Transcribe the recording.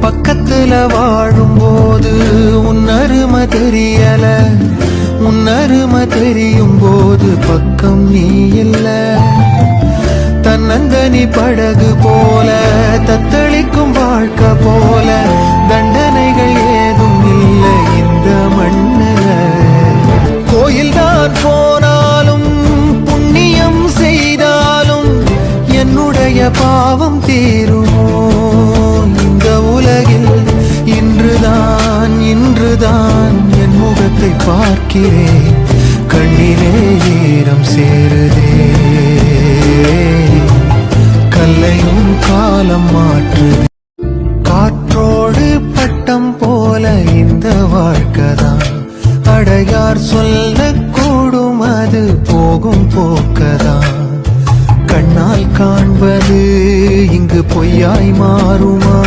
பக்கத்துல வாழும்போது உன்னருமை தெரியல, உன்னருமை தெரியும் போது பக்கம் நீ இல்ல. தன்னந்தனி படகு போல தத்தளிக்கும் வாழ்க்கை போல தண்டனைகள் ஏதும் இல்லை இந்த மண்ணுல. கோயில்தான் போனாலும் புண்ணியம் செய்தாலும் என்னுடைய பாவம் தீருமோ இந்த உலகில்? இன்றுதான் இன்றுதான் என் முகத்தை பார்க்கிறேன், கண்ணிலே ஈரம் சேருதே. கல்லையும் காலம் மாற்றுது, காற்றோடு பட்டம் போல இந்த வாழ்க்கைதான். அடையார் சொல்லக்கூடும் அது போகும் போக்கதான். கண்ணால் காண்பது இங்கு பொய்யாய் மாறும்.